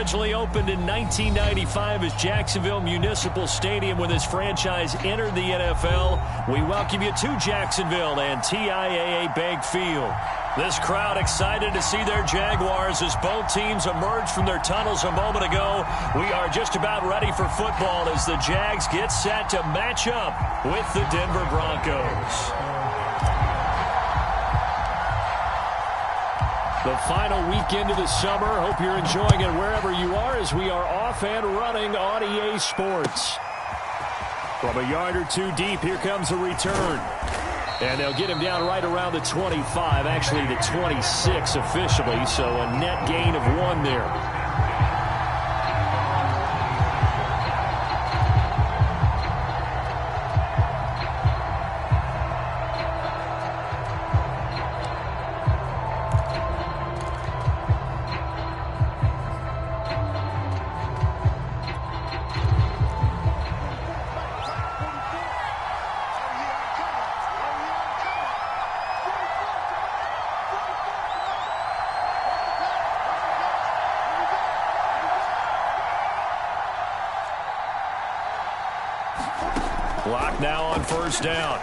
Originally opened in 1995 as Jacksonville Municipal Stadium when this franchise entered the NFL, we welcome you to Jacksonville and TIAA Bank Field. This crowd excited to see their Jaguars as both teams emerged from their tunnels a moment ago. We are just about ready for football as the Jags get set to match up with the Denver Broncos. The final weekend of the summer. Hope you're enjoying it wherever you are as we are off and running on EA Sports. From a yard or two deep, here comes a return. And they'll get him down right around the 25, actually the 26 officially, so a net gain of 1 there. Block now on first down.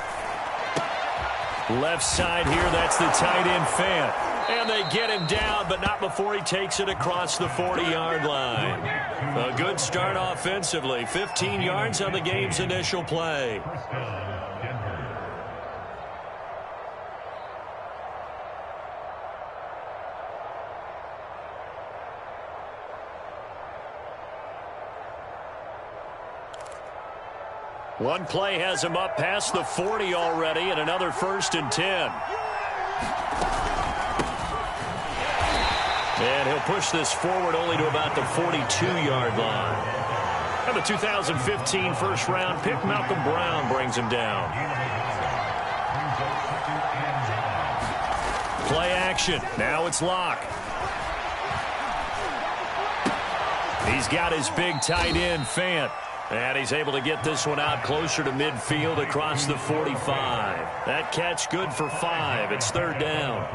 Left side here, that's the tight end Fant. And they get him down, but not before he takes it across the 40-yard line. A good start offensively. 15 yards on the game's initial play. One play has him up past the 40 already, and another 1st and 10. And he'll push this forward only to about the 42-yard line. And the 2015 first-round pick, Malcolm Brown, brings him down. Play action. Now it's Locke. He's got his big tight end, Fant. And he's able to get this one out closer to midfield across the 45. That catch good for 5. It's 3rd down.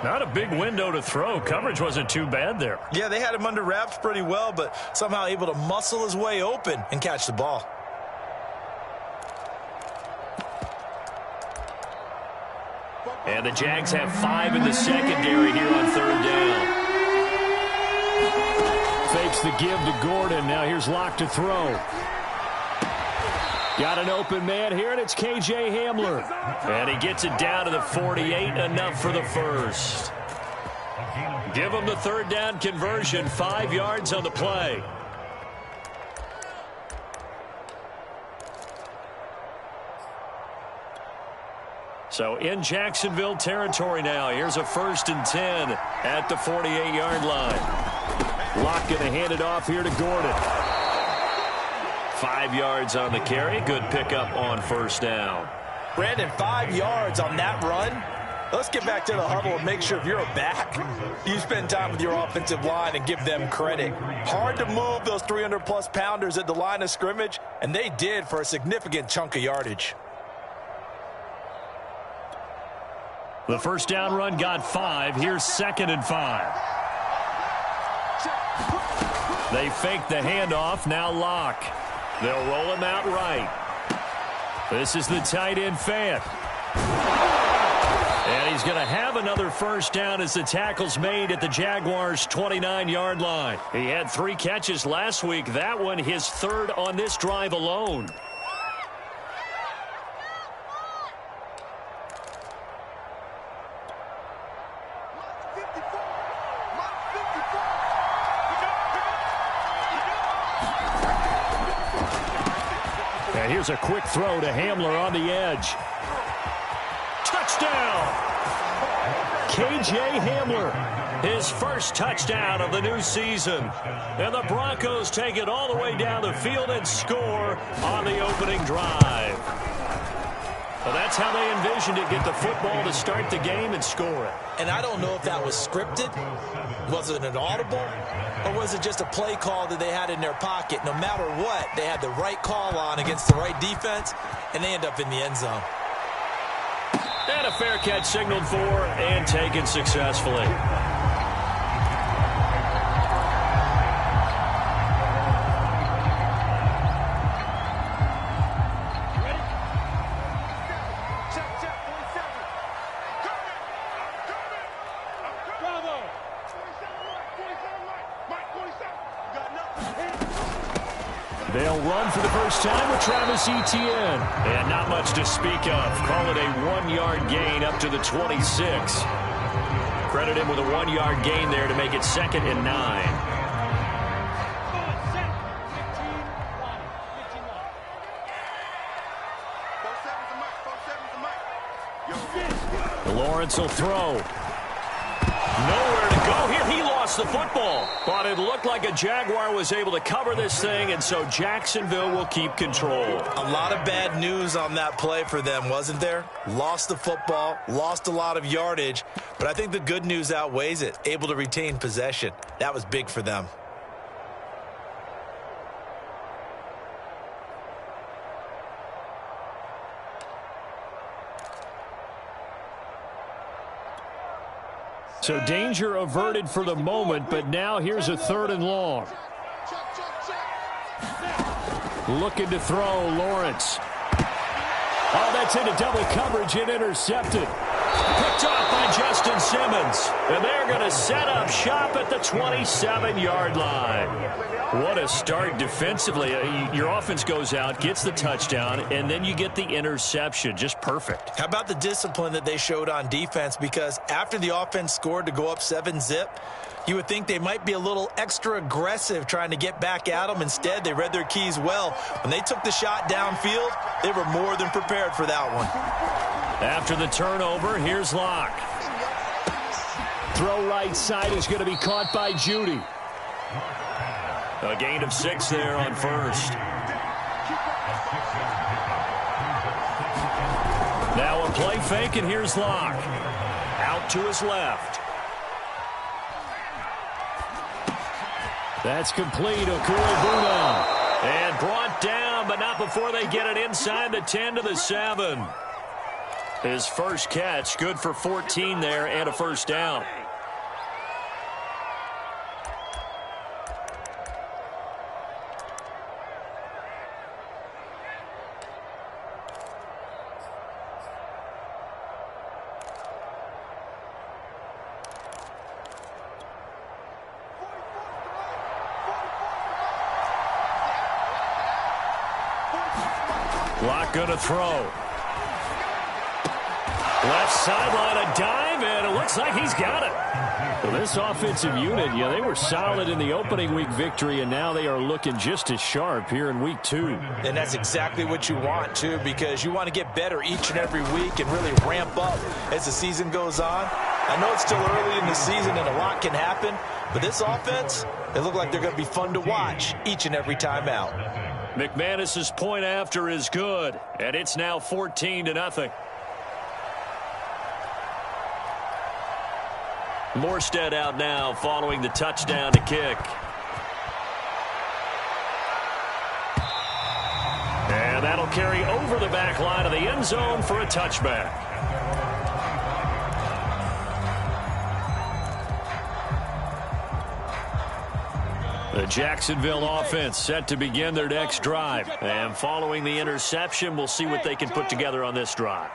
Not a big window to throw. Coverage wasn't too bad there. Yeah, they had him under wraps pretty well, but somehow able to muscle his way open and catch the ball. And the Jags have 5 in the secondary here on 3rd down. Fakes the give to Gordon. Now here's Locke to throw. Got an open man here, and it's K.J. Hamler. And he gets it down to the 48, enough for the first. Give him the 3rd down conversion, 5 yards on the play. So in Jacksonville territory now. Here's a 1st and 10 at the 48-yard line. Locke going to hand it off here to Gordon. 5 yards on the carry. Good pickup on 1st down. Brandon, 5 yards on that run. Let's get back to the huddle and make sure if you're a back, you spend time with your offensive line and give them credit. Hard to move those 300-plus pounders at the line of scrimmage, and they did for a significant chunk of yardage. The 1st down run got 5. Here's 2nd and 5. They fake the handoff. Now Locke. They'll roll him out right. This is the tight end Fant. And he's going to have another 1st down as the tackle's made at the Jaguars' 29-yard line. He had 3 catches last week. That one his 3rd on this drive alone. And here's a quick throw to Hamler on the edge. Touchdown! K.J. Hamler, his first touchdown of the new season. And the Broncos take it all the way down the field and score on the opening drive. Well, that's how they envisioned it, get the football to start the game and score it. And I don't know if that was scripted. Was it an audible? Or was it just a play call that they had in their pocket? No matter what, they had the right call on against the right defense, and they end up in the end zone. And a fair catch signaled for and taken successfully. They'll run for the first time with Travis Etienne. And not much to speak of. Call it a 1-yard gain up to the 26. Credit him with a 1-yard gain there to make it 2nd and 9. Lawrence will throw. Nowhere to go here. He lost the football. But it looked like a Jaguar was able to cover this thing, and so Jacksonville will keep control. A lot of bad news on that play for them, wasn't there? Lost the football, lost a lot of yardage, but I think the good news outweighs it. Able to retain possession. That was big for them. So danger averted for the moment, but now here's a 3rd and long. Looking to throw, Lawrence. Oh, that's into double coverage and intercepted. Picked off by Justin Simmons. And they're going to set up shop at the 27-yard line. What a start defensively. Your offense goes out, gets the touchdown, and then you get the interception. Just perfect. How about the discipline that they showed on defense? Because after the offense scored to go up 7-zip, you would think they might be a little extra aggressive trying to get back at them. Instead, they read their keys well. When they took the shot downfield, they were more than prepared for that one. After the turnover, here's Locke. Throw right side is going to be caught by Judy. A gain of 6 there on 1st. Now a play fake, and here's Locke. Out to his left. That's complete. Okure-Buna. And brought down, but not before they get it inside the 10 to the 7. His first catch, good for 14 there and a first down. Locke going to throw. Left sideline, a dive, and it looks like he's got it. Well, this offensive unit, they were solid in the opening week victory, and now they are looking just as sharp here in week 2. And that's exactly what you want, too, because you want to get better each and every week and really ramp up as the season goes on. I know it's still early in the season and a lot can happen, but this offense, they look like they're going to be fun to watch each and every time out. McManus's point after is good, and it's now 14-0. Morstead out now following the touchdown to kick. And that'll carry over the back line of the end zone for a touchback. The Jacksonville offense set to begin their next drive. And following the interception, we'll see what they can put together on this drive.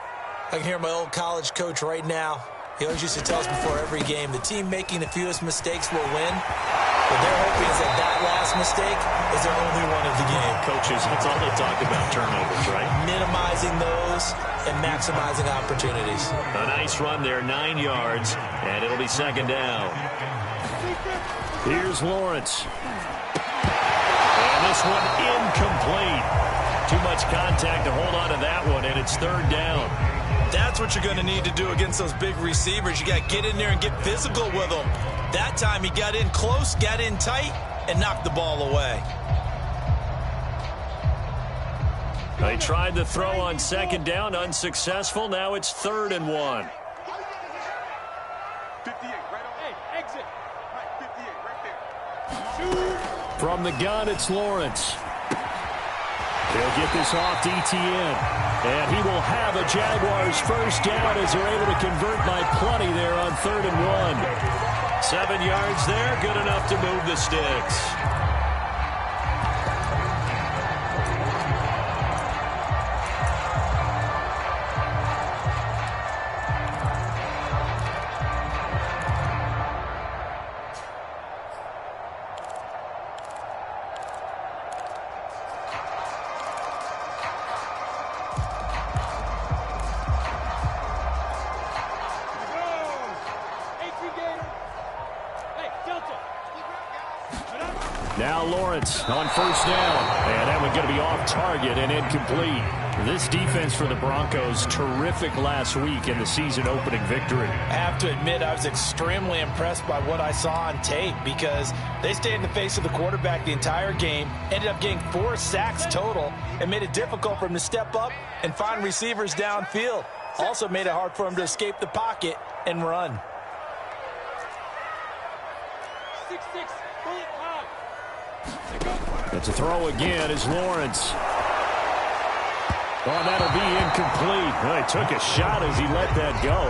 I can hear my old college coach right now. He always used to tell us before every game, the team making the fewest mistakes will win. But they're hoping is that last mistake is their only one of the game. Coaches, that's all they talk about, turnovers, right? Minimizing those and maximizing opportunities. A nice run there, 9 yards, and it'll be 2nd down. Here's Lawrence. And this one incomplete. Too much contact to hold on to that one, and it's 3rd down. That's what you're going to need to do against those big receivers. You got to get in there and get physical with them. That time he got in close, got in tight, and knocked the ball away. They tried the throw on 2nd down, unsuccessful. Now it's 3rd and 1. 58, right on. Hey, exit. Right, 58, right there. From the gun, it's Lawrence. He'll get this off to Etienne. And he will have a Jaguars first down as they're able to convert by plenty there on 3rd and 1. 7 yards there, good enough to move the sticks. Now Lawrence on first down. And that one's going to be off target and incomplete. This defense for the Broncos, terrific last week in the season-opening victory. I have to admit, I was extremely impressed by what I saw on tape because they stayed in the face of the quarterback the entire game, ended up getting 4 sacks total, and made it difficult for him to step up and find receivers downfield. Also made it hard for him to escape the pocket and run. 6-6, bullet time. It's a throw again as Lawrence. Oh, that'll be incomplete. Well, he took a shot as he let that go.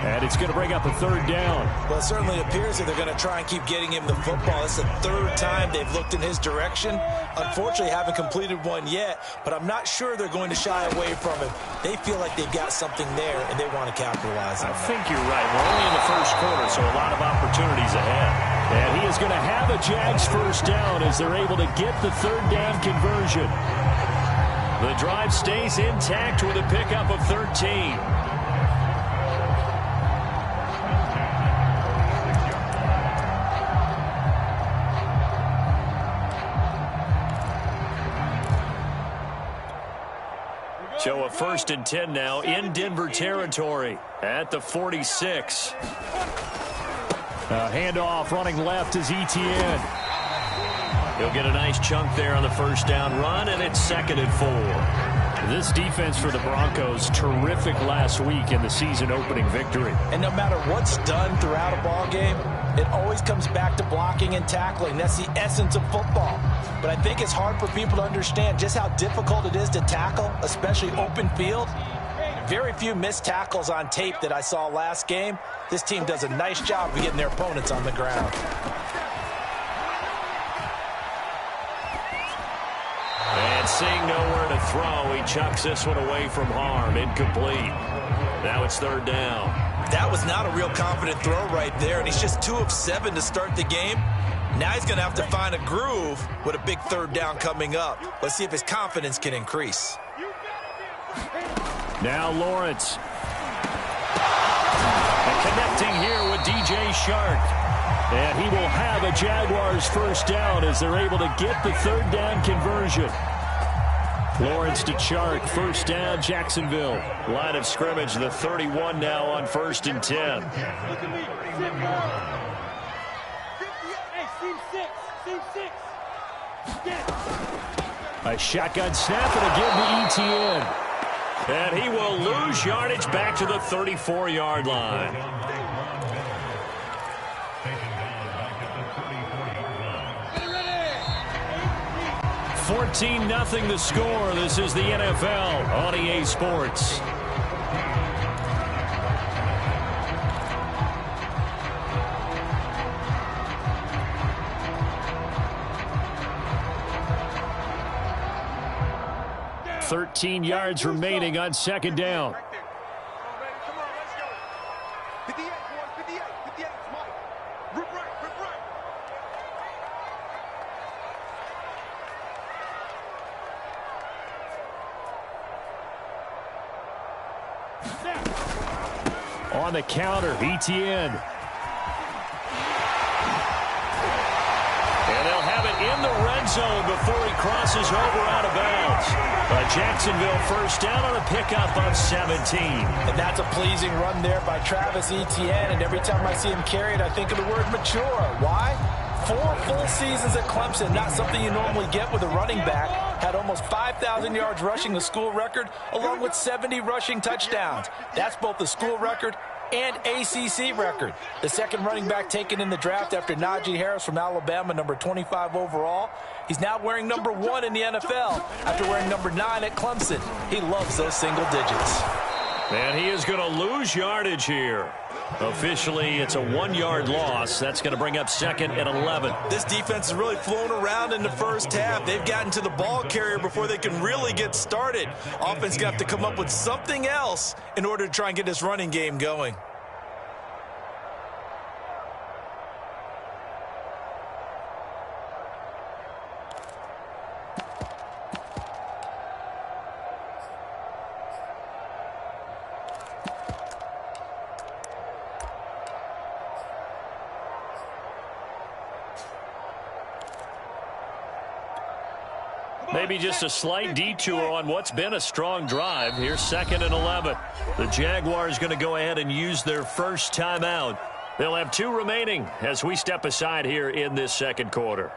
And it's going to bring up a third down. Well, it certainly appears that they're going to try and keep getting him the football. It's the 3rd time they've looked in his direction. Unfortunately, haven't completed one yet, but I'm not sure they're going to shy away from him. They feel like they've got something there, and they want to capitalize on it. I think you're right. We're only in the first quarter, so a lot of opportunities ahead. And he is going to have a Jags first down as they're able to get the 3rd down conversion. The drive stays intact with a pickup of 13. So a 1st and 10 now in Denver territory at the 46. Handoff running left is Etienne. He'll get a nice chunk there on the first down run, and it's 2nd and 4. This defense for the Broncos, terrific last week in the season-opening victory. And no matter what's done throughout a ball game, it always comes back to blocking and tackling. That's the essence of football. But I think it's hard for people to understand just how difficult it is to tackle, especially open field. Very few missed tackles on tape that I saw last game. This team does a nice job of getting their opponents on the ground. And seeing nowhere to throw, he chucks this one away from harm. Incomplete. Now it's 3rd down. That was not a real confident throw right there, and he's just 2 of 7 to start the game. Now he's going to have to find a groove with a big 3rd down coming up. Let's see if his confidence can increase. Now Lawrence. And connecting here with DJ Shark. And he will have a Jaguars first down as they're able to get the 3rd down conversion. Lawrence to Shark, first down, Jacksonville. Line of scrimmage, the 31 now on 1st and 10. A shotgun snap and a give to Etienne. And he will lose yardage back to the 34-yard line. 14-0 the score. This is the NFL on EA Sports. Thirteen yards remaining on 2nd down. Come on, let's go. 58, boys, 58, 58, Mike. Rip right. On the counter, Etienne. And they'll have it in the red zone before he crosses over out of bounds. A Jacksonville first down on a pickup of 17. And that's a pleasing run there by Travis Etienne. And every time I see him carry it, I think of the word mature. Why? 4 full seasons at Clemson, not something you normally get with a running back. Had almost 5,000 yards rushing, the school record, along with 70 rushing touchdowns. That's both the school record and ACC record. The second running back taken in the draft after Najee Harris from Alabama, number 25 overall. He's now wearing number 1 in the NFL after wearing number 9 at Clemson. He loves those single digits. And he is going to lose yardage here. Officially, it's a 1-yard loss. That's going to bring up 2nd and 11. This defense has really flown around in the first half. They've gotten to the ball carrier before they can really get started. Offense got to come up with something else in order to try and get this running game going. Maybe just a slight detour on what's been a strong drive. Here's 2nd and 11. The Jaguars going to go ahead and use their first timeout. They'll have 2 remaining as we step aside here in this second quarter.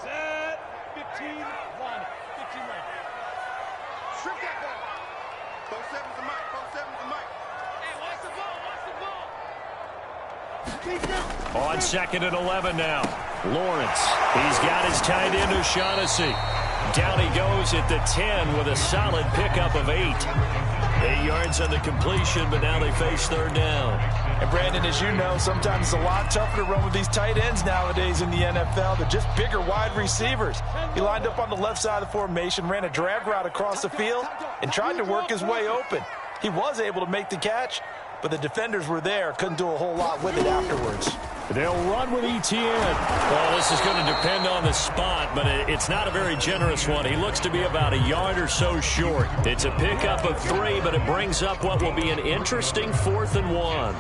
Set. 15-1. 15-1. Strip that ball. 4-7's the mic. 4-7's the mic. Hey, watch the ball. Watch the ball. On 2nd and 11 now. Lawrence. He's got his tight end O'Shaughnessy. Down he goes at the 10 with a solid pickup of 8. 8 yards on the completion, but now they face 3rd down. And Brandon, as you know, sometimes it's a lot tougher to run with these tight ends nowadays in the NFL. They're just bigger wide receivers. He lined up on the left side of the formation, ran a drag route across the field, and tried to work his way open. He was able to make the catch, but the defenders were there, couldn't do a whole lot with it afterwards. They'll run with ETN. Well, this is going to depend on the spot, but it's not a very generous one. He looks to be about a yard or so short. It's a pickup of 3, but it brings up what will be an interesting 4th and 1.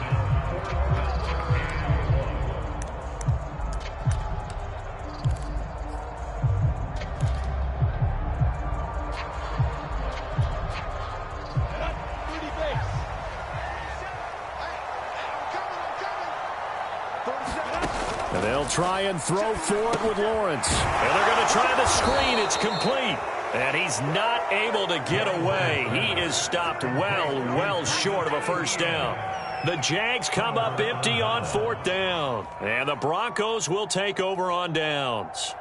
And they'll try and throw for it with Lawrence. And they're going to try the screen. It's complete. And he's not able to get away. He is stopped well short of a first down. The Jags come up empty on 4th down. And the Broncos will take over on downs.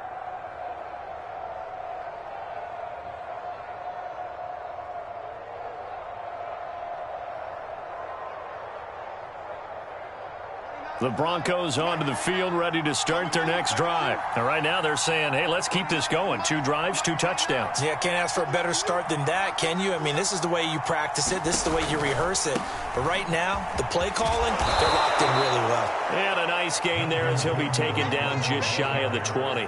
The Broncos onto the field, ready to start their next drive. And right now they're saying, hey, let's keep this going. 2 drives, 2 touchdowns. Yeah, can't ask for a better start than that, can you? I mean, this is the way you practice it. This is the way you rehearse it. But right now, the play calling, they're locked in really well. And a nice gain there as he'll be taken down just shy of the 20.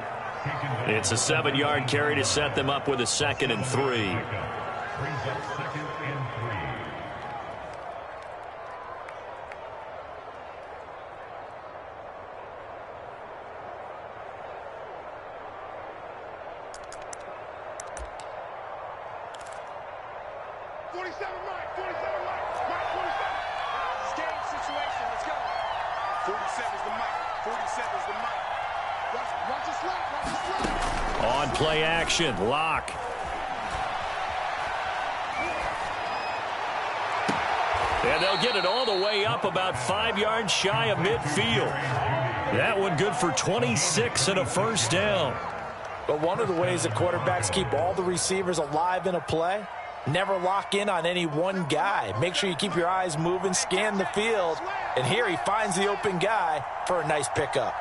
It's a 7-yard carry to set them up with a 2nd and 3. On play action, Lock. And they'll get it all the way up about 5 yards shy of midfield. That one good for 26 and a first down. But one of the ways that quarterbacks keep all the receivers alive in a play, never lock in on any one guy. Make sure you keep your eyes moving, scan the field. And here he finds the open guy for a nice pickup.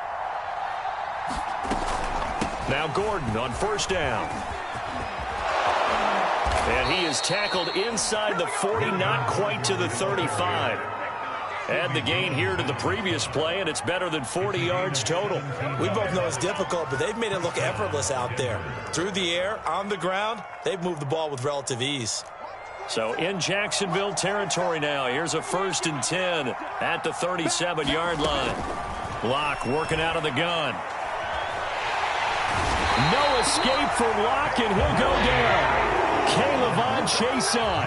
Now Gordon on first down. And he is tackled inside the 40, not quite to the 35. Add the gain here to the previous play, and it's better than 40 yards total. We both know it's difficult, but they've made it look effortless out there. Through the air, on the ground, they've moved the ball with relative ease. So in Jacksonville territory now. Here's a 1st and 10 at the 37-yard line. Locke working out of the gun. No escape for Locke, and he'll go down. K'Lavon Chaisson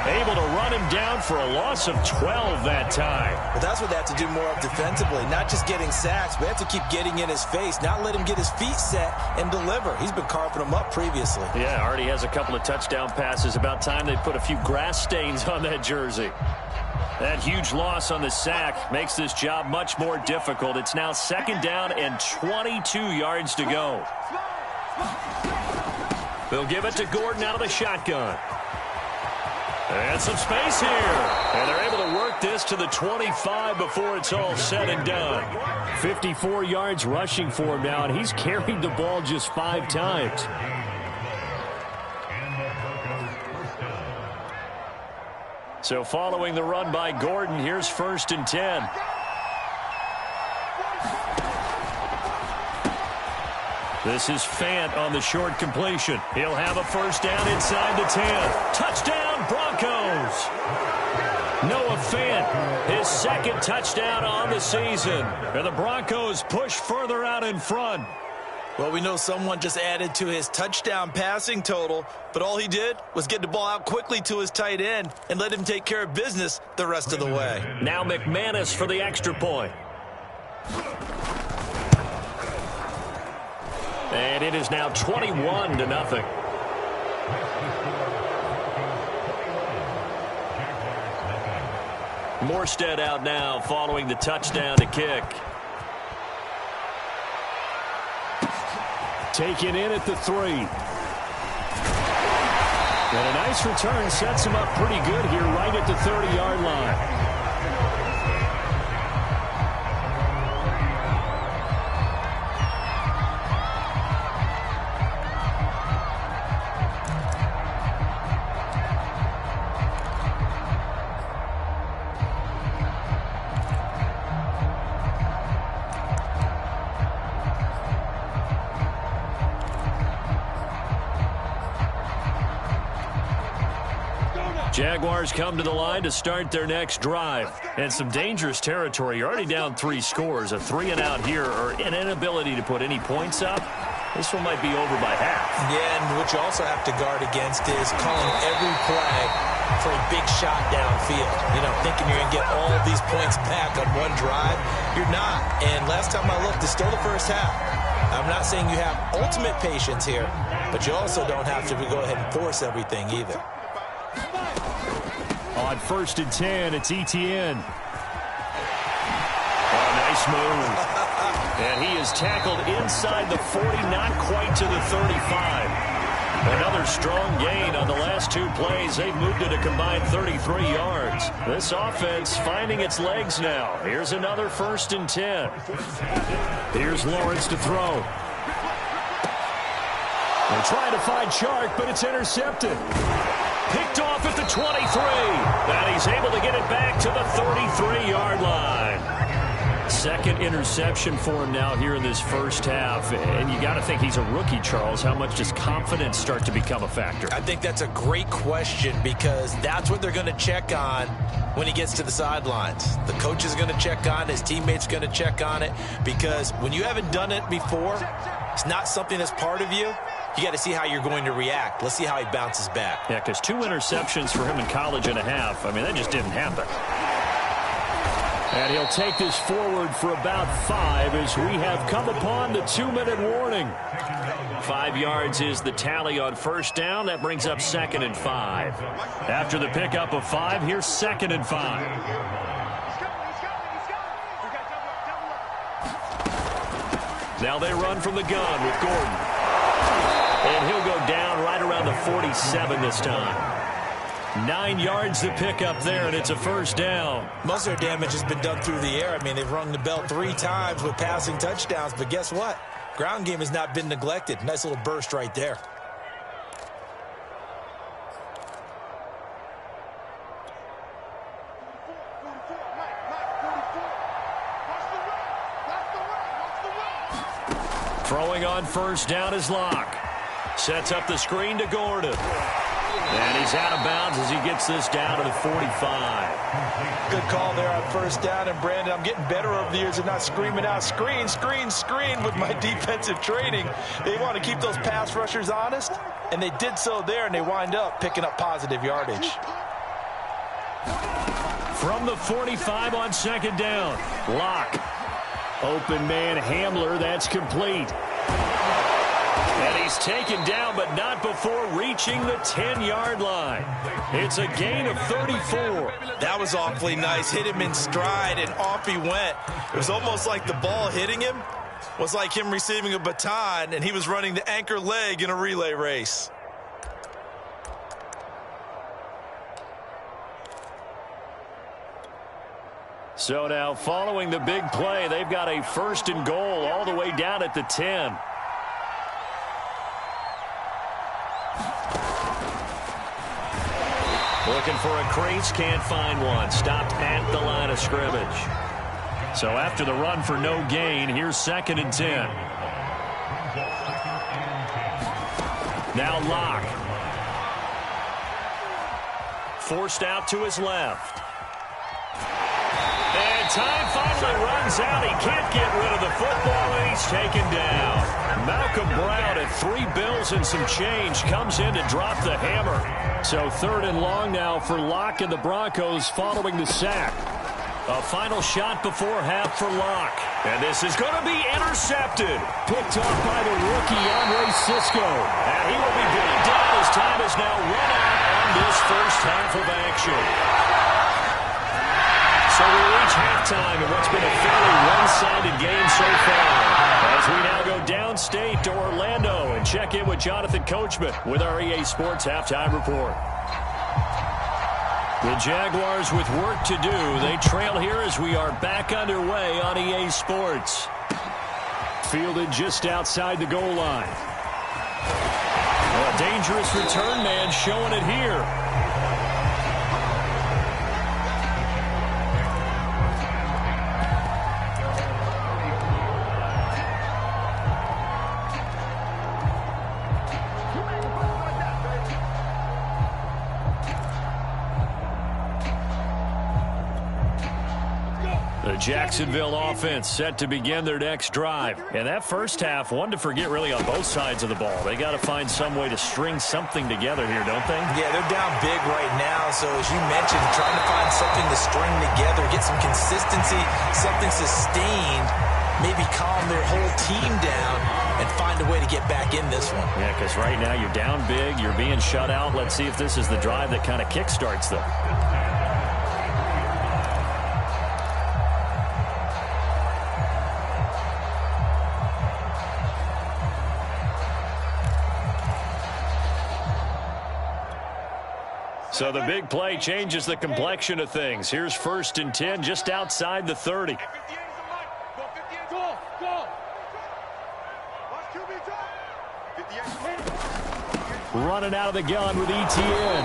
able to run him down for a loss of 12 that time. Well, that's what they have to do more of defensively, not just getting sacks, but they have to keep getting in his face, not let him get his feet set and deliver. He's been carving them up previously. Yeah, already has a couple of touchdown passes. About time they put a few grass stains on that jersey. That huge loss on the sack makes this job much more difficult. It's now 2nd down and 22 yards to go. They'll give it to Gordon out of the shotgun. And some space here. And they're able to work this to the 25 before it's all said and done. 54 yards rushing for him now, and he's carried the ball just 5 times. So following the run by Gordon, here's 1st and 10. This is Fant on the short completion. He'll have a first down inside the 10. Touchdown, Broncos! Noah Fant, his second touchdown on the season. And the Broncos push further out in front. Well, we know someone just added to his touchdown passing total, but all he did was get the ball out quickly to his tight end and let him take care of business the rest of the way. Now McManus for the extra point. And it is now 21-0. Morstead out now following the touchdown to kick. Taken in at the 3. And a nice return sets him up pretty good here right at the 30-yard line. Jaguars come to the line to start their next drive. And some dangerous territory. You're already down 3 scores. A 3-and-out here or an inability to put any points up. This one might be over by half. Yeah, and what you also have to guard against is calling every play for a big shot downfield. You know, thinking you're going to get all of these points back on one drive. You're not. And last time I looked, it's still the first half. I'm not saying you have ultimate patience here, but you also don't have to go ahead and force everything either. On 1st and 10, it's Etienne. Oh, nice move. And he is tackled inside the 40, not quite to the 35. Another strong gain on the last 2 plays. They've moved it a combined 33 yards. This offense finding its legs now. Here's another 1st and 10. Here's Lawrence to throw. They're trying to find Chark, but it's intercepted. Picked off at the 23. And he's able to get it back to the 33-yard line. Second interception for him now here in this first half. And you got to think he's a rookie, Charles. How much does confidence start to become a factor? I think that's a great question because that's what they're going to check on when he gets to the sidelines. The coach is going to check on it. His teammates going to check on it because when you haven't done it before, it's not something that's part of you. You got to see how you're going to react. Let's see how he bounces back. Yeah, because 2 interceptions for him in college and a half. I mean, that just didn't happen. And he'll take this forward for about 5 as we have come upon the 2-minute warning. 5 yards is the tally on 1st down. That brings up 2nd and 5. After the pickup of 5, here's 2nd and 5. Now they run from the gun with Gordon. And he'll go down right around the 47 this time. 9 yards to pick up there, and it's a 1st down. Most of their damage has been done through the air. I mean, they've rung the bell 3 times with passing touchdowns, but guess what? Ground game has not been neglected. Nice little burst right there. Throwing on 1st down is Locke. Sets up the screen to Gordon. And he's out of bounds as he gets this down to the 45. Good call there on 1st down. And, Brandon, I'm getting better over the years of not screaming out, screen, screen, screen with my defensive training. They want to keep those pass rushers honest, and they did so there, and they wind up picking up positive yardage. From the 45 on 2nd down, Locke. Open man Hamler, that's complete. And he's taken down, but not before reaching the 10-yard line. It's a gain of 34. That was awfully nice. Hit him in stride, and off he went. It was almost like the ball hitting him was like him receiving a baton, and he was running the anchor leg in a relay race. So now following the big play, they've got a 1st and goal all the way down at the 10. Looking for a crease, can't find one. Stopped at the line of scrimmage. So after the run for no gain, here's 2nd and 10. Now Locke. Forced out to his left. time finally runs out. He can't get rid of the football, and he's taken down. Malcolm Brown at 3 bills and some change comes in to drop the hammer. So 3rd and long now for Locke and the Broncos following the sack. A final shot before half for Locke. And this is going to be intercepted. Picked off by the rookie, Andre Cisco. And he will be brought down as time is now run out on this first half of action. So we reach halftime in what's been a fairly one-sided game so far. As we now go downstate to Orlando and check in with Jonathan Coachman with our EA Sports Halftime Report. The Jaguars with work to do. They trail here as we are back underway on EA Sports. Fielded just outside the goal line. A dangerous return man showing it here. Jacksonville offense set to begin their next drive. And that first half, one to forget really on both sides of the ball. They got to find some way to string something together here, don't they? Yeah, they're down big right now. So as you mentioned, trying to find something to string together, get some consistency, something sustained, maybe calm their whole team down and find a way to get back in this one. Yeah, because right now you're down big, you're being shut out. Let's see if this is the drive that kind of kickstarts them. So the big play changes the complexion of things. Here's 1st and 10 just outside the 30. Running out of the gun with ETN.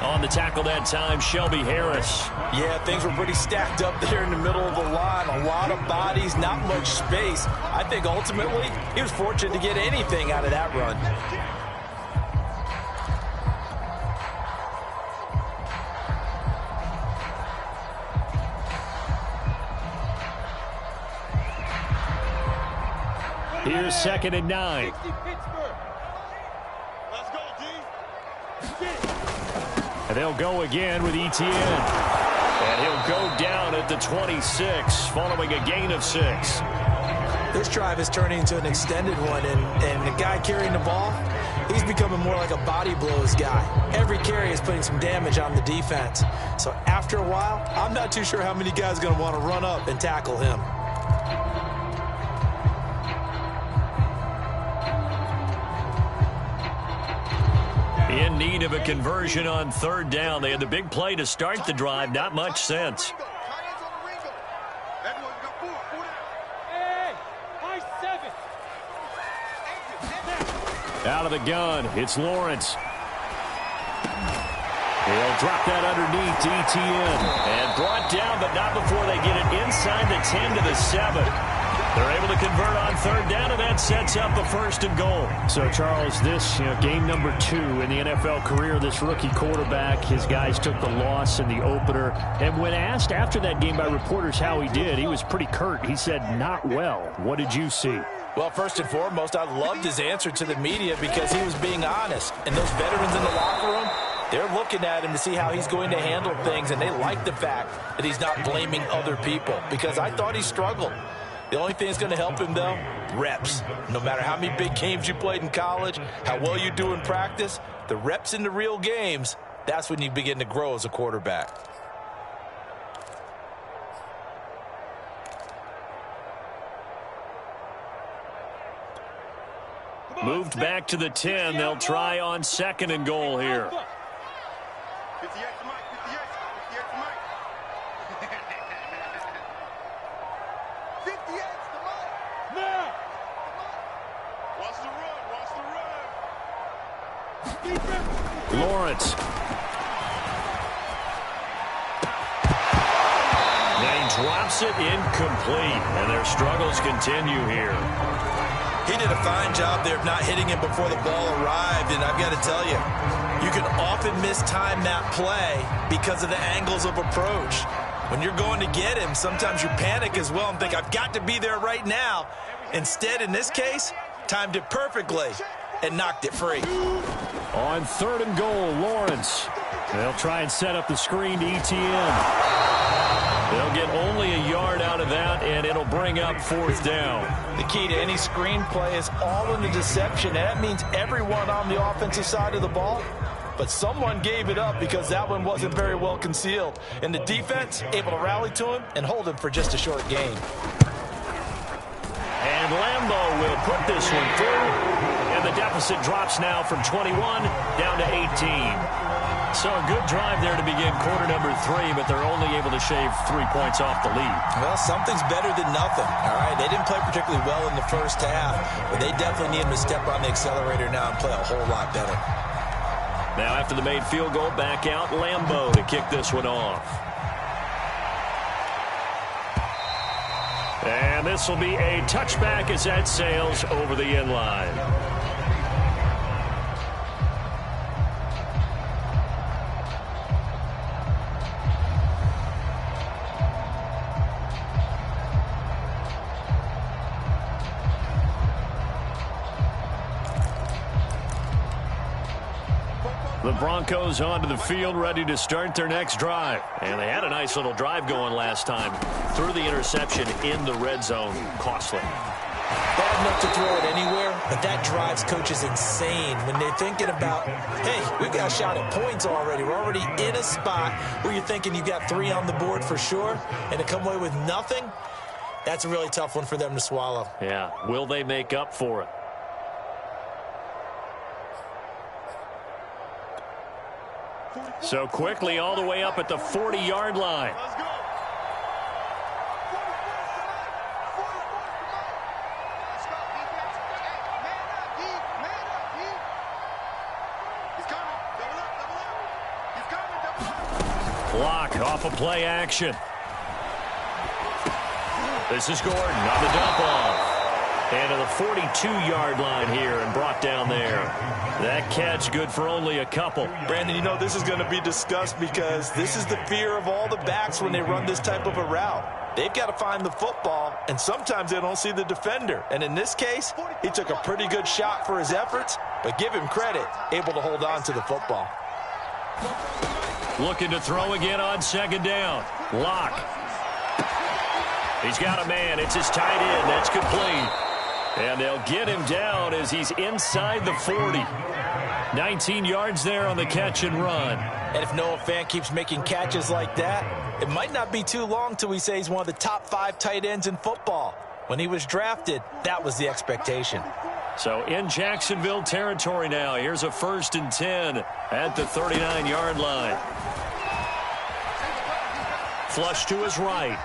On the tackle that time, Shelby Harris. Yeah, things were pretty stacked up there in the middle of the line. A lot of bodies, not much space. I think ultimately he was fortunate to get anything out of that run. Here's 2nd and 9. And they'll go again with ETN. And he'll go down at the 26 following a gain of 6. This drive is turning into an extended one, and the guy carrying the ball, he's becoming more like a body blows guy. Every carry is putting some damage on the defense. So after a while, I'm not too sure how many guys are going to want to run up and tackle him. In need of a conversion on 3rd down. They had the big play to start the drive. Not much sense. Out of the gun, it's Lawrence. He'll drop that underneath to ETN. And brought down, but not before they get it inside the 10 to the 7. They're able to convert on 3rd down, and that sets up a 1st and goal. So, Charles, this game number 2 in the NFL career, this rookie quarterback, his guys took the loss in the opener. And when asked after that game by reporters how he did, he was pretty curt. He said, not well. What did you see? Well, first and foremost, I loved his answer to the media because he was being honest. And those veterans in the locker room, they're looking at him to see how he's going to handle things, and they like the fact that he's not blaming other people because I thought he struggled. The only thing that's going to help him, though, reps. No matter how many big games you played in college, how well you do in practice, the reps in the real games, that's when you begin to grow as a quarterback. Moved back to the 10. They'll try on 2nd and goal here. Lawrence. Then drops it incomplete, and their struggles continue here. He did a fine job there of not hitting it before the ball arrived, and I've got to tell you, you can often mistime that play because of the angles of approach. When you're going to get him, sometimes you panic as well and think, I've got to be there right now. Instead, in this case, timed it perfectly and knocked it free. On 3rd and goal, Lawrence. They'll try and set up the screen to ETN. They'll get only a yard out of that, and it'll bring up 4th down. The key to any screenplay is all in the deception. And that means everyone on the offensive side of the ball. But someone gave it up because that one wasn't very well concealed. And the defense able to rally to him and hold him for just a short gain. And Lambo will put this one through. And the deficit drops now from 21 down to 18. So a good drive there to begin quarter number 3, but they're only able to shave 3 points off the lead. Well, something's better than nothing, all right? They didn't play particularly well in the first half, but they definitely need them to step on the accelerator now and play a whole lot better. Now after the made field goal, back out Lambo to kick this one off. And this will be a touchback as that sails over the end line. The Broncos onto the field, ready to start their next drive. And they had a nice little drive going last time. Threw the interception in the red zone. Costly. Bad enough to throw it anywhere, but that drives coaches insane when they're thinking about, hey, we've got a shot at points already. We're already in a spot where you're thinking you've got 3 on the board for sure, and to come away with nothing, that's a really tough one for them to swallow. Yeah, will they make up for it? So quickly all the way up at the 40-yard line. Let's go. Block off of play action. This is Gordon on the dump off. And to the 42-yard line here and brought down there. That catch good for only a couple. Brandon, you know this is going to be discussed because this is the fear of all the backs when they run this type of a route. They've got to find the football, and sometimes they don't see the defender. And in this case, he took a pretty good shot for his efforts, but give him credit, able to hold on to the football. Looking to throw again on 2nd down. Lock. He's got a man. It's his tight end. That's complete. And they'll get him down as he's inside the 40. 19 yards there on the catch and run. And if Noah Fant keeps making catches like that, it might not be too long till we say he's one of the top 5 tight ends in football. When he was drafted, that was the expectation. So in Jacksonville territory now. Here's a 1st and 10 at the 39-yard line. Flush to his right.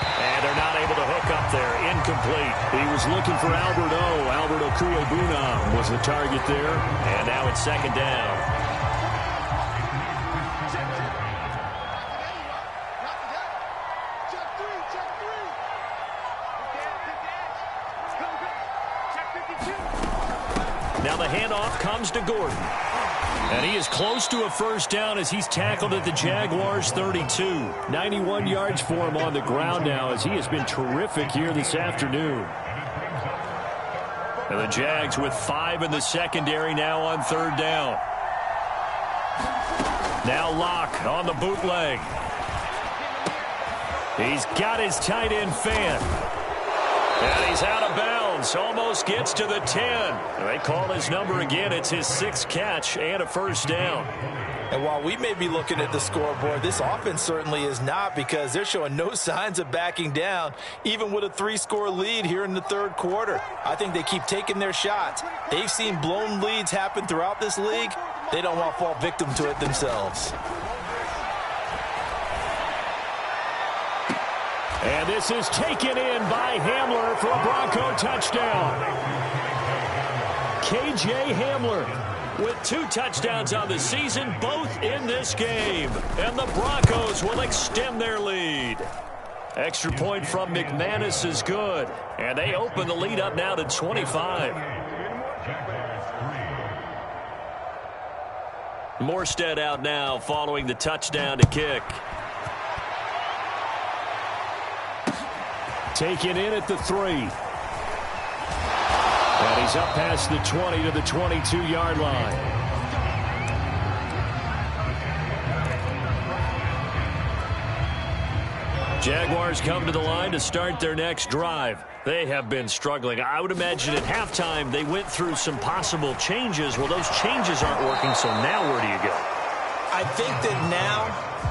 And they're not able to hook up there. Incomplete. He was looking for Albert O. Albert Okuebuna was the target there. And now it's 2nd down. Now the handoff comes to Gordon. And he is close to a 1st down as he's tackled at the Jaguars' 32. 91 yards for him on the ground now as he has been terrific here this afternoon. And the Jags with 5 in the secondary now on 3rd down. Now Locke on the bootleg. He's got his tight end Fant. And he's out of bounds. Almost gets to the 10. They call his number again. It's his 6th catch and a 1st down. And while we may be looking at the scoreboard, this offense certainly is not, because they're showing no signs of backing down, even with a 3-score lead here in the 3rd quarter. I think they keep taking their shots. They've seen blown leads happen throughout this league. They don't want to fall victim to it themselves. And this is taken in by Hamler for a Bronco touchdown. K.J. Hamler with 2 touchdowns on the season, both in this game. And the Broncos will extend their lead. Extra point from McManus is good. And they open the lead up now to 25. Morstead out now following the touchdown to kick. Taken in at the 3. And he's up past the 20 to the 22-yard line. Jaguars come to the line to start their next drive. They have been struggling. I would imagine at halftime they went through some possible changes. Well, those changes aren't working, so now where do you go? I think that now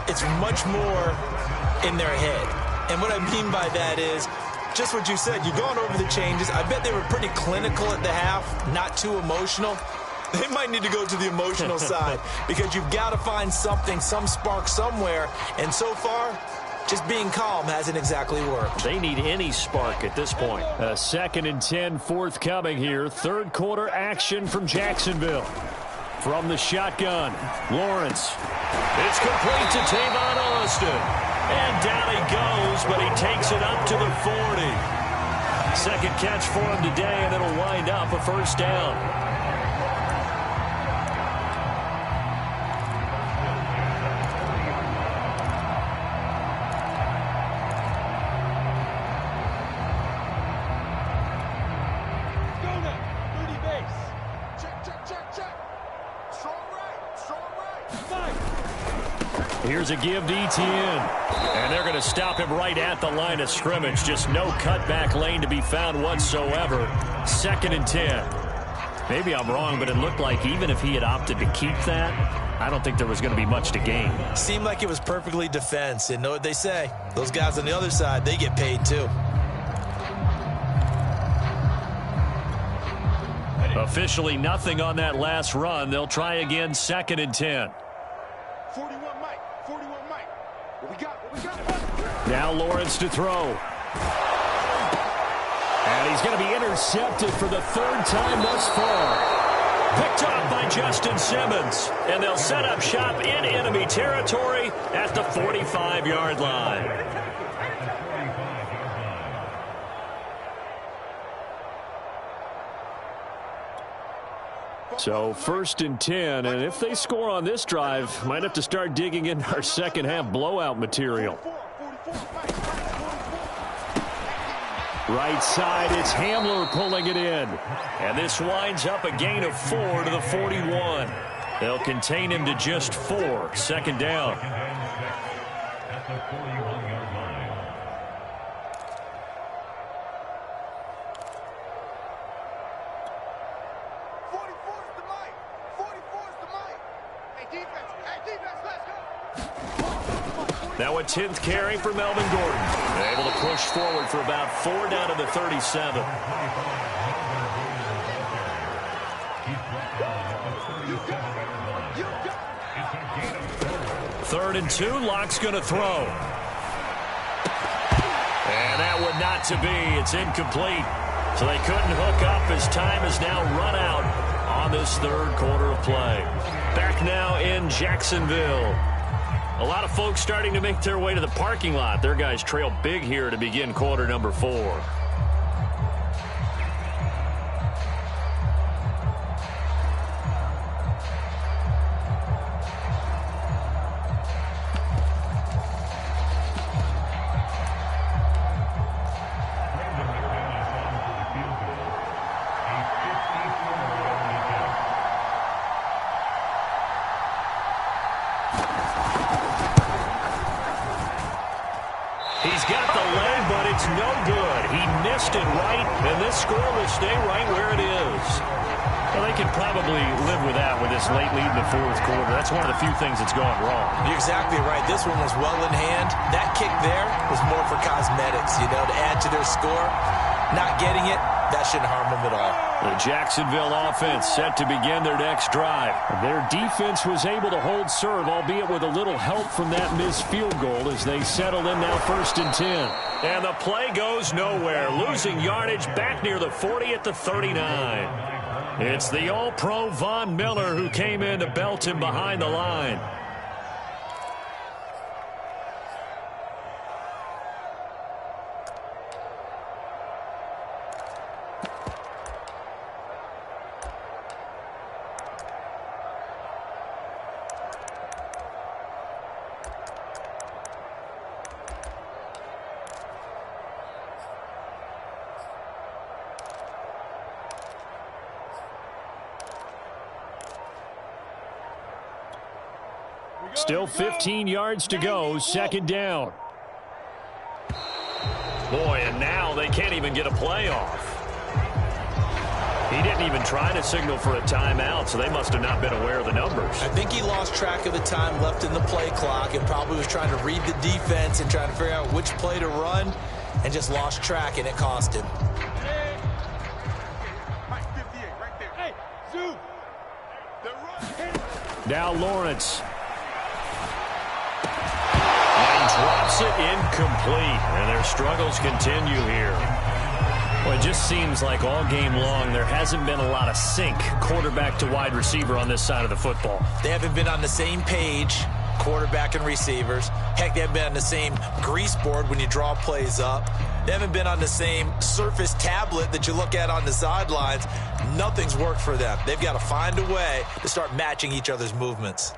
it's much more in their head. And what I mean by that is just what you said. You've gone over the changes. I bet they were pretty clinical at the half, not too emotional. They might need to go to the emotional side because you've got to find something, some spark somewhere. And so far, just being calm hasn't exactly worked. They need any spark at this point. A 2nd and 10 forthcoming here. Third quarter action from Jacksonville. From the shotgun, Lawrence. It's complete to Tavon Austin. And down he goes, but he takes it up to the 40. Second catch for him today, and it'll wind up a first down. Here's a give to Etienne. And they're going to stop him right at the line of scrimmage. Just no cutback lane to be found whatsoever. 2nd and 10. Maybe I'm wrong, but it looked like even if he had opted to keep that, I don't think there was going to be much to gain. Seemed like it was perfectly defense. And know what they say? Those guys on the other side, they get paid too. Officially nothing on that last run. They'll try again, 2nd and 10. 41 Mike. 41 Mike. What we got? Now Lawrence to throw. And he's going to be intercepted for the 3rd time thus far. Picked off by Justin Simmons. And they'll set up shop in enemy territory at the 45-yard line. So 1st and 10, and if they score on this drive, might have to start digging in our second half blowout material. Right side, it's Hamler pulling it in. And this winds up a gain of 4 to the 41. They'll contain him to just 4. 2nd down. Now a 10th carry for Melvin Gordon. Able to push forward for about 4 down to the 37. 3rd and 2. Locke's going to throw. And that would not to be. It's incomplete. So they couldn't hook up as time has now run out on this 3rd quarter of play. Back now in Jacksonville. A lot of folks starting to make their way to the parking lot. Their guys trail big here to begin quarter number 4. He's got the leg, but it's no good. He missed it right, and this score will stay right where it is. Well, they can probably live with that with this late lead in the 4th quarter. That's one of the few things that's gone wrong. You're exactly right. This one was well in hand. That kick there was more for cosmetics, you know, to add to their score. Not getting it, that shouldn't harm them at all. The Jacksonville offense set to begin their next drive. Their defense was able to hold serve, albeit with a little help from that missed field goal as they settle in now 1st and 10. And the play goes nowhere, losing yardage back near the 40 at the 39. It's the All-Pro Von Miller who came in to belt him behind the line. Still 15 yards to go, second down. Boy, and now they can't even get a play off. He didn't even try to signal for a timeout, so they must have not been aware of the numbers. I think he lost track of the time left in the play clock and probably was trying to read the defense and trying to figure out which play to run and just lost track, and it cost him. Now Lawrence. And drops it incomplete, and their struggles continue here. Well, it just seems like all game long there hasn't been a lot of sync quarterback to wide receiver on this side of the football. They haven't been on the same page, quarterback and receivers. Heck, they haven't been on the same grease board when you draw plays up. They haven't been on the same Surface tablet that you look at on the sidelines. Nothing's worked for them. They've got to find a way to start matching each other's movements.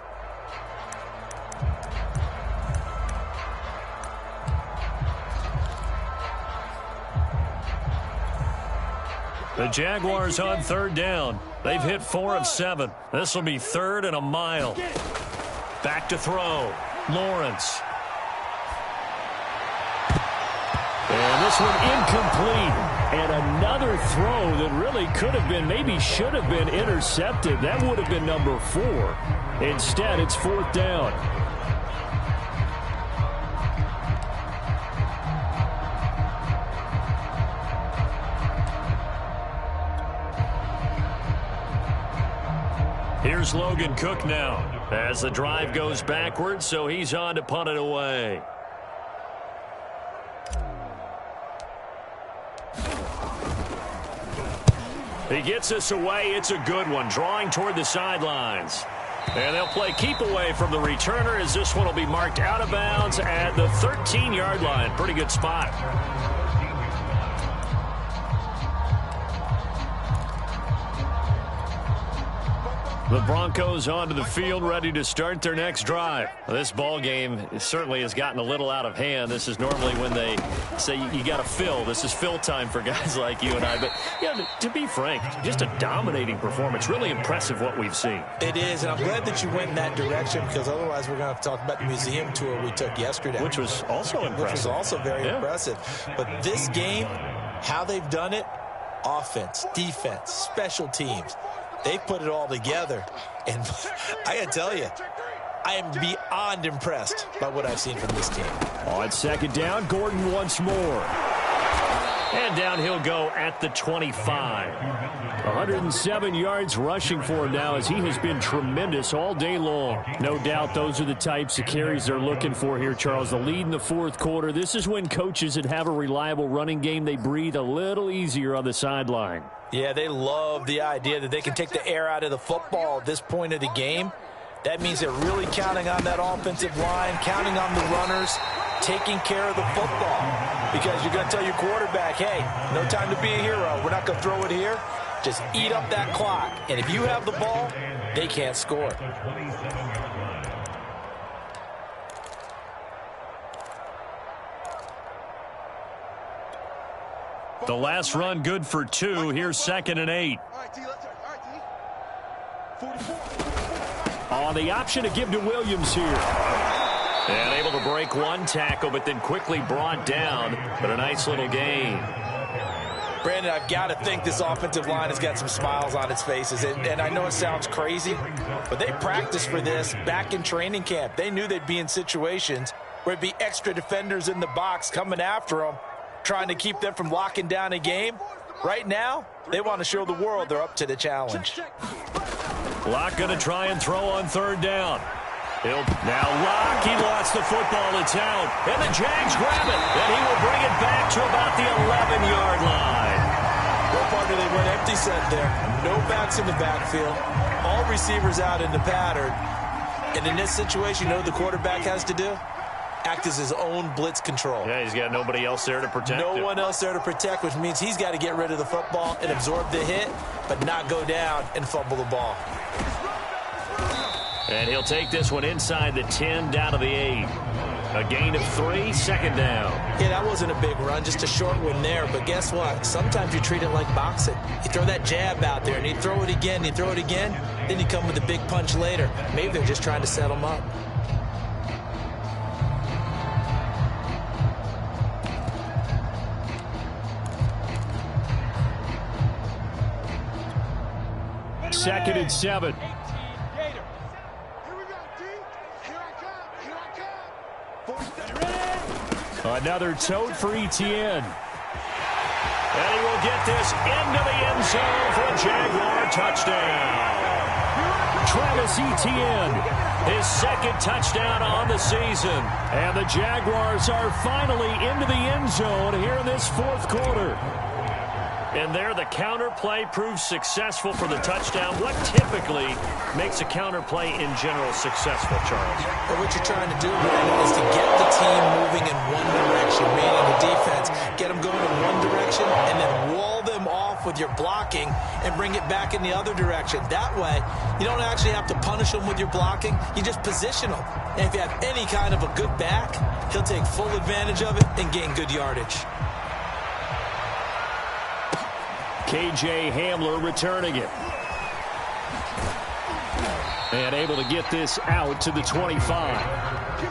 The Jaguars on third down. They've hit 4 of 7. This will be third and a mile. Back to throw. Lawrence. And this one incomplete. And another throw that really could have been, maybe should have been intercepted. That would have been number 4. Instead, it's fourth down. Here's Logan Cook now as the drive goes backwards, so he's on to punt it away. He gets this away. It's a good one, drawing toward the sidelines. And they'll play keep away from the returner as this one will be marked out of bounds at the 13-yard line. Pretty good spot. The Broncos onto the field, ready to start their next drive. This ball game certainly has gotten a little out of hand. This is normally when they say you got to fill. This is fill time for guys like you and I. But yeah, to be frank, just a dominating performance. Really impressive what we've seen. It is, and I'm glad that you went in that direction because otherwise we're going to have to talk about the museum tour we took yesterday. Which was also impressive. Which was also very impressive. But this game, how they've done it, offense, defense, special teams. They put it all together, and I got to tell you, I am beyond impressed by what I've seen from this team. On second down, Gordon once more. And down he'll go at the 25. 107 yards rushing for him now as he has been tremendous all day long. No doubt those are the types of carries they're looking for here, Charles. The lead in the fourth quarter. This is when coaches that have a reliable running game, they breathe a little easier on the sideline. Yeah, they love the idea that they can take the air out of the football at this point of the game. That means they're really counting on that offensive line, counting on the runners, taking care of the football. Because you're going to tell your quarterback, hey, no time to be a hero. We're not going to throw it here. Just eat up that clock. And if you have the ball, they can't score. The last run good for 2. Here's 2nd and 8. On the option to give to Williams here. And able to break one tackle, but then quickly brought down. But a nice little gain. Brandon, I've got to think this offensive line has got some smiles on its faces. And I know it sounds crazy, but they practiced for this back in training camp. They knew they'd be in situations where it'd be extra defenders in the box coming after them, trying to keep them from locking down a game. Right now, they want to show the world they're up to the challenge. Locke going to try and throw on third down. Now Locke, he lost the football. It's out. And the Jags grab it. And he will bring it back to about the 11-yard line. Well, partner, they went empty set there. No backs in the backfield. All receivers out in the pattern. And in this situation, you know what the quarterback has to do? Act as his own blitz control. Yeah, he's got nobody else there to protect him. No one else there to protect, which means he's got to get rid of the football and absorb the hit, but not go down and fumble the ball. And he'll take this one inside the 10, down to the 8. A gain of 3, second down. Yeah, that wasn't a big run, just a short one there. But guess what? Sometimes you treat it like boxing. You throw that jab out there, and you throw it again, then you come with a big punch later. Maybe they're just trying to set him up. 2nd and 7. Here we go, D. Here I come. Another tote for Etienne. And he will get this into the end zone for a Jaguar touchdown. Travis Etienne, his 2nd touchdown on the season. And the Jaguars are finally into the end zone here in this 4th quarter. And there, the counter play proves successful for the touchdown. What typically makes a counter play in general successful, Charles? Well, what you're trying to do, Brandon, is to get the team moving in one direction, meaning the defense, get them going in one direction, and then wall them off with your blocking and bring it back in the other direction. That way, you don't actually have to punish them with your blocking. You just position them. And if you have any kind of a good back, he'll take full advantage of it and gain good yardage. KJ Hamler returning it. And able to get this out to the 25.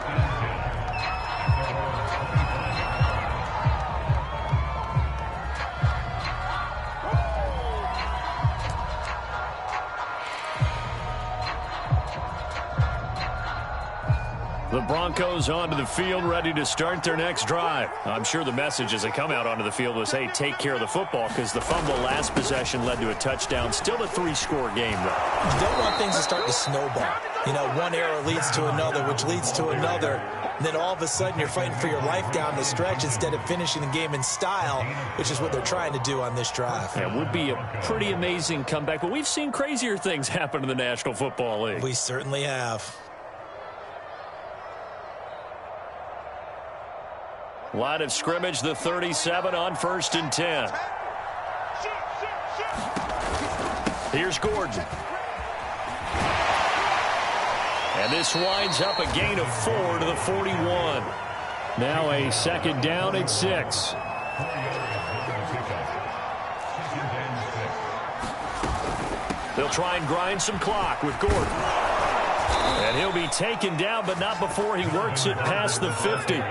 The Broncos onto the field, ready to start their next drive. I'm sure the message as they come out onto the field was, hey, take care of the football, because the fumble last possession led to a touchdown. Still a 3-score game, though. You don't want things to start to snowball. You know, one error leads to another, which leads to another. And then all of a sudden you're fighting for your life down the stretch instead of finishing the game in style, which is what they're trying to do on this drive. Yeah, it would be a pretty amazing comeback, but we've seen crazier things happen in the National Football League. We certainly have. Line of scrimmage, the 37 on 1st and 10. Here's Gordon. And this winds up a gain of 4 to the 41. Now a 2nd down at 6. They'll try and grind some clock with Gordon. And he'll be taken down, but not before he works it past the 50.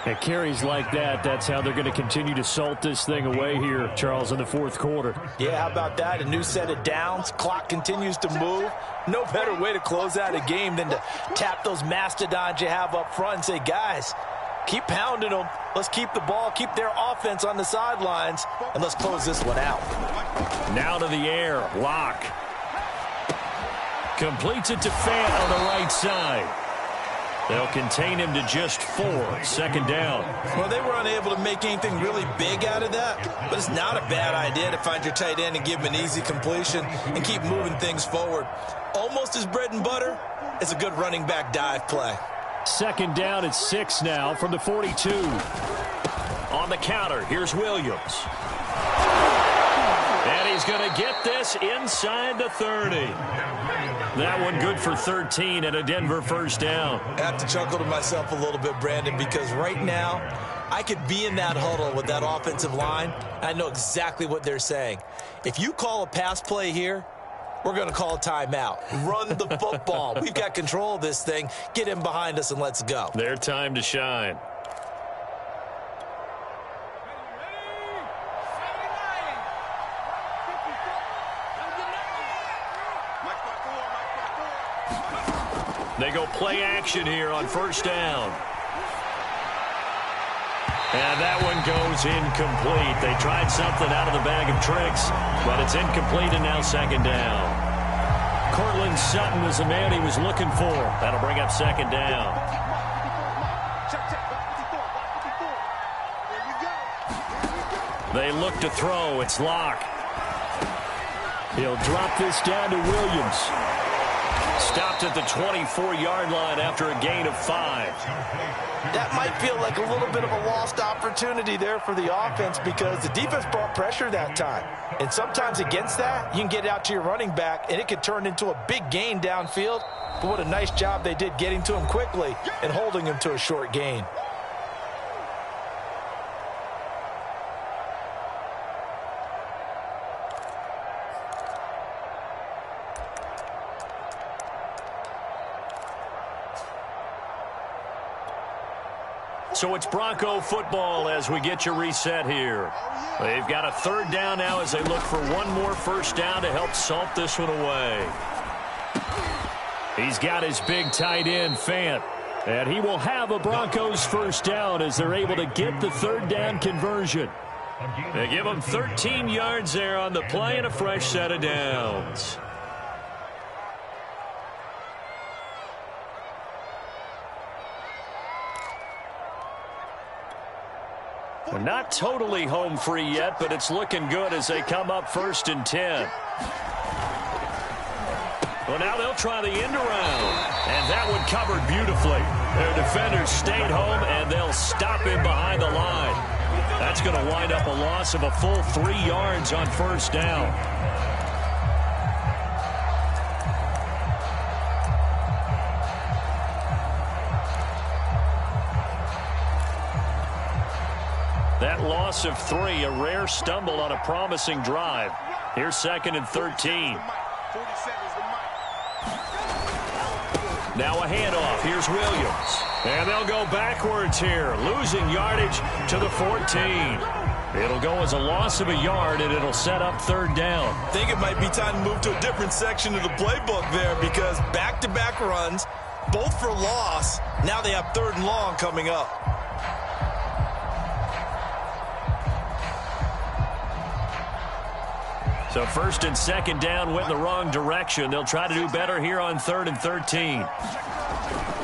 At carries like that, that's how they're going to continue to salt this thing away here, Charles, in the 4th quarter. Yeah, how about that? A new set of downs. Clock continues to move. No better way to close out a game than to tap those mastodons you have up front and say, guys, keep pounding them. Let's keep the ball, keep their offense on the sidelines, and let's close this one out. Now to the air. Lock. Completes it to Fant on the right side. They'll contain him to just 4. 2nd down. Well, they were unable to make anything really big out of that, but it's not a bad idea to find your tight end and give him an easy completion and keep moving things forward. Almost as bread and butter as a good running back dive play. 2nd down at 6 now from the 42. On the counter, here's Williams. And he's going to get this inside the 30. That one good for 13 and a Denver 1st down. I have to chuckle to myself a little bit, Brandon, because right now I could be in that huddle with that offensive line. I know exactly what they're saying. If you call a pass play here, we're going to call a timeout. Run the football. We've got control of this thing. Get him behind us and let's go. Their time to shine. They go play action here on 1st down. And that one goes incomplete. They tried something out of the bag of tricks, but it's incomplete and now 2nd down. Cortland Sutton was the man he was looking for. That'll bring up 2nd down. They look to throw. It's Locke. He'll drop this down to Williams. Stopped at the 24-yard line after a gain of 5. That might feel like a little bit of a lost opportunity there for the offense because the defense brought pressure that time. And sometimes against that, you can get out to your running back, and it could turn into a big gain downfield. But what a nice job they did getting to him quickly and holding him to a short gain. So it's Bronco football as we get you reset here. They've got a third down now as they look for one more first down to help salt this one away. He's got his big tight end, Fant. And he will have a Broncos first down as they're able to get the third down conversion. They give him 13 yards there on the play and a fresh set of downs. They're not totally home free yet, but it's looking good as they come up 1st and 10. Well, now they'll try the end around, and that one covered beautifully. Their defenders stayed home, and they'll stop him behind the line. That's going to wind up a loss of a full 3 yards on first down. That loss of 3, a rare stumble on a promising drive. Here's 2nd and 13. Now a handoff. Here's Williams. And they'll go backwards here, losing yardage to the 14. It'll go as a loss of a yard, and it'll set up third down. I think it might be time to move to a different section of the playbook there because back-to-back runs, both for loss. Now they have 3rd and long coming up. So 1st and 2nd down went in the wrong direction. They'll try to do better here on 3rd and 13.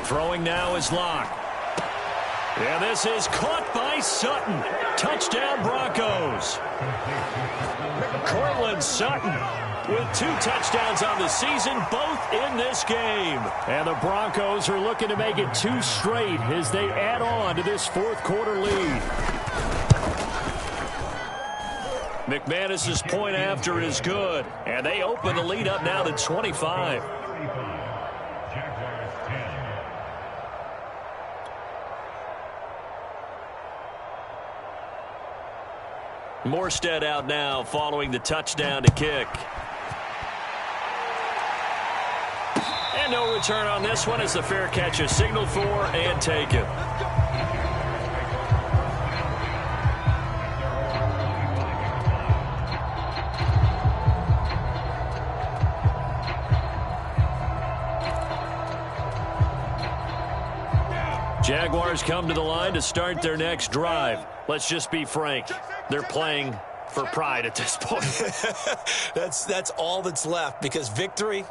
Throwing now is Locke. And this is caught by Sutton. Touchdown Broncos. Cortland Sutton with 2 touchdowns on the season, both in this game. And the Broncos are looking to make it 2 straight as they add on to this 4th quarter lead. McManus's point after is good, and they open the lead up now to 25. Morstead out now following the touchdown to kick. And no return on this one as the fair catch is signaled for and taken. Jaguars come to the line to start their next drive. Let's just be frank. They're playing for pride at this point. That's all that's left because victory,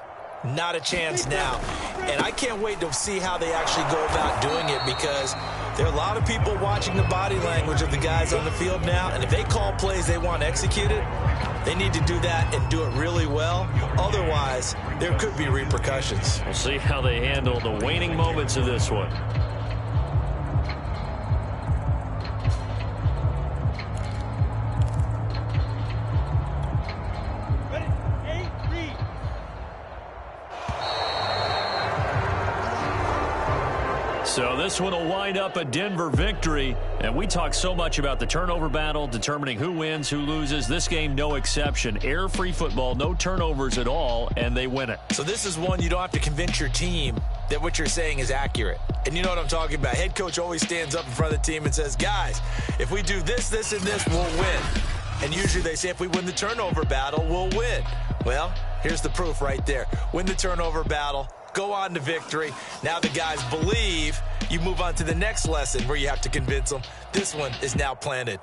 not a chance now. And I can't wait to see how they actually go about doing it because there are a lot of people watching the body language of the guys on the field now. And if they call plays they want executed, they need to do that and do it really well. Otherwise, there could be repercussions. We'll see how they handle the waning moments of this one. So this one will wind up a Denver victory. And we talk so much about the turnover battle, determining who wins, who loses. This game, no exception. Error-free football, no turnovers at all, and they win it. So this is one you don't have to convince your team that what you're saying is accurate. And you know what I'm talking about. Head coach always stands up in front of the team and says, guys, if we do this, this, and this, we'll win. And usually they say if we win the turnover battle, we'll win. Well, here's the proof right there. Win the turnover battle. Go on to victory. Now the guys believe. You move on to the next lesson where you have to convince them. This one is now planted.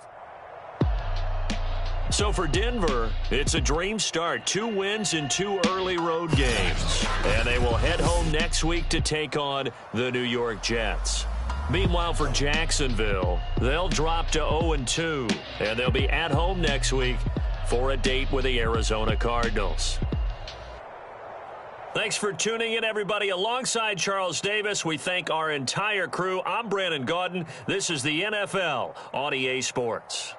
So for Denver, it's a dream start. 2 wins in 2 early road games. And they will head home next week to take on the New York Jets. Meanwhile, for Jacksonville, they'll drop to 0-2. And they'll be at home next week for a date with the Arizona Cardinals. Thanks for tuning in, everybody. Alongside Charles Davis, we thank our entire crew. I'm Brandon Gaudin. This is the NFL on EA Sports.